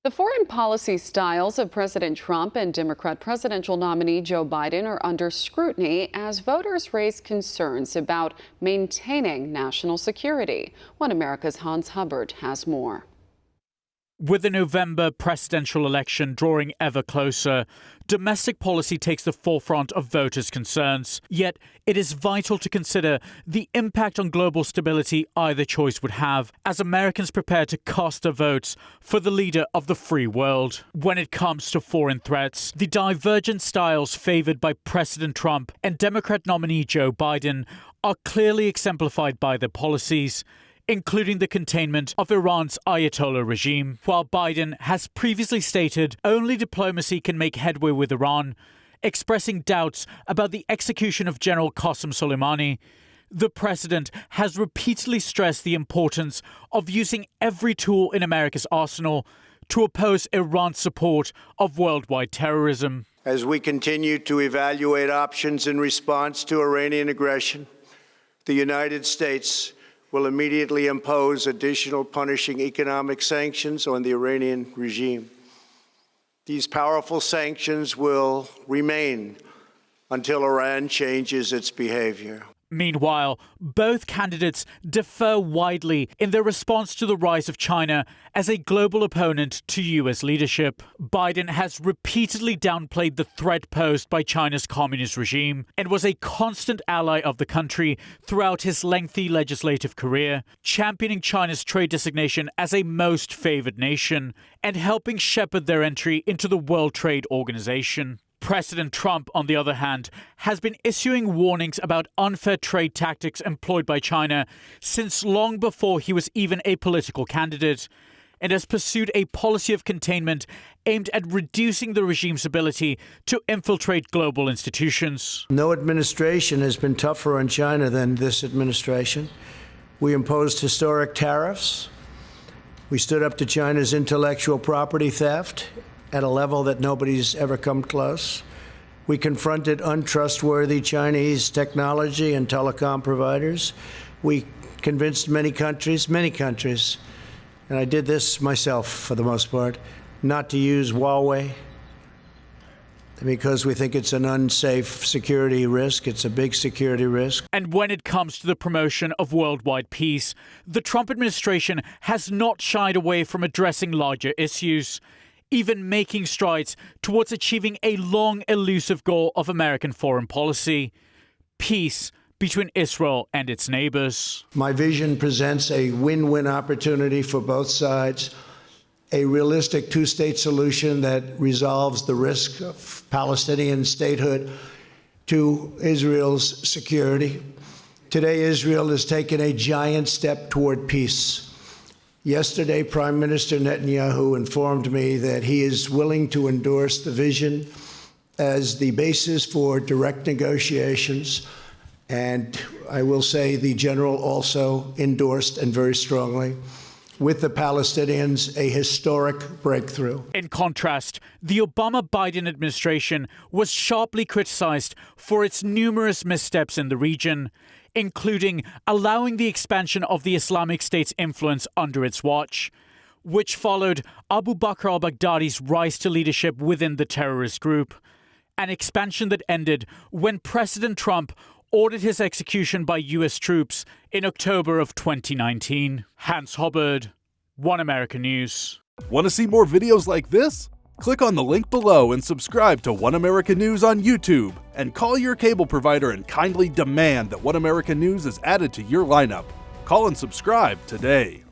The foreign policy styles of President Trump and Democrat presidential nominee Joe Biden are under scrutiny as voters raise concerns about maintaining national security. One America's Hans Hubbard has more. With the November presidential election drawing ever closer, domestic policy takes the forefront of voters' concerns. Yet, it is vital to consider the impact on global stability either choice would have as Americans prepare to cast their votes for the leader of the free world. When it comes to foreign threats, the divergent styles favored by President Trump and Democrat nominee Joe Biden are clearly exemplified by their policies, including the containment of Iran's Ayatollah regime. While Biden has previously stated only diplomacy can make headway with Iran, expressing doubts about the execution of General Qasem Soleimani, the president has repeatedly stressed the importance of using every tool in America's arsenal to oppose Iran's support of worldwide terrorism. As we continue to evaluate options in response to Iranian aggression, the United States will immediately impose additional punishing economic sanctions on the Iranian regime. These powerful sanctions will remain until Iran changes its behavior. Meanwhile, both candidates differ widely in their response to the rise of China as a global opponent to U.S. leadership. Biden has repeatedly downplayed the threat posed by China's communist regime and was a constant ally of the country throughout his lengthy legislative career, championing China's trade designation as a most favored nation and helping shepherd their entry into the World Trade Organization. President Trump, on the other hand, has been issuing warnings about unfair trade tactics employed by China since long before he was even a political candidate, and has pursued a policy of containment aimed at reducing the regime's ability to infiltrate global institutions. No administration has been tougher on China than this administration. We imposed historic tariffs. We stood up to China's intellectual property theft at a level that nobody's ever come close. We confronted untrustworthy Chinese technology and telecom providers. We convinced many countries, and I did this myself for the most part, not to use Huawei because we think it's an unsafe security risk. It's a big security risk. And when it comes to the promotion of worldwide peace, the Trump administration has not shied away from addressing larger issues, even making strides towards achieving a long elusive goal of American foreign policy: peace between Israel and its neighbors. My vision presents a win-win opportunity for both sides, a realistic two-state solution that resolves the risk of Palestinian statehood to Israel's security. Today, Israel has taken a giant step toward peace. Yesterday, Prime Minister Netanyahu informed me that he is willing to endorse the vision as the basis for direct negotiations. And I will say the general also endorsed, and very strongly, with the Palestinians, a historic breakthrough. In contrast, the Obama-Biden administration was sharply criticized for its numerous missteps in the region, including allowing the expansion of the Islamic State's influence under its watch, which followed Abu Bakr al-Baghdadi's rise to leadership within the terrorist group, an expansion that ended when President Trump ordered his execution by U.S. troops in October of 2019. Hans Hubbard, One America News. Want to see more videos like this? Click on the link below and subscribe to One America News on YouTube, and call your cable provider and kindly demand that One America News is added to your lineup. Call and subscribe today.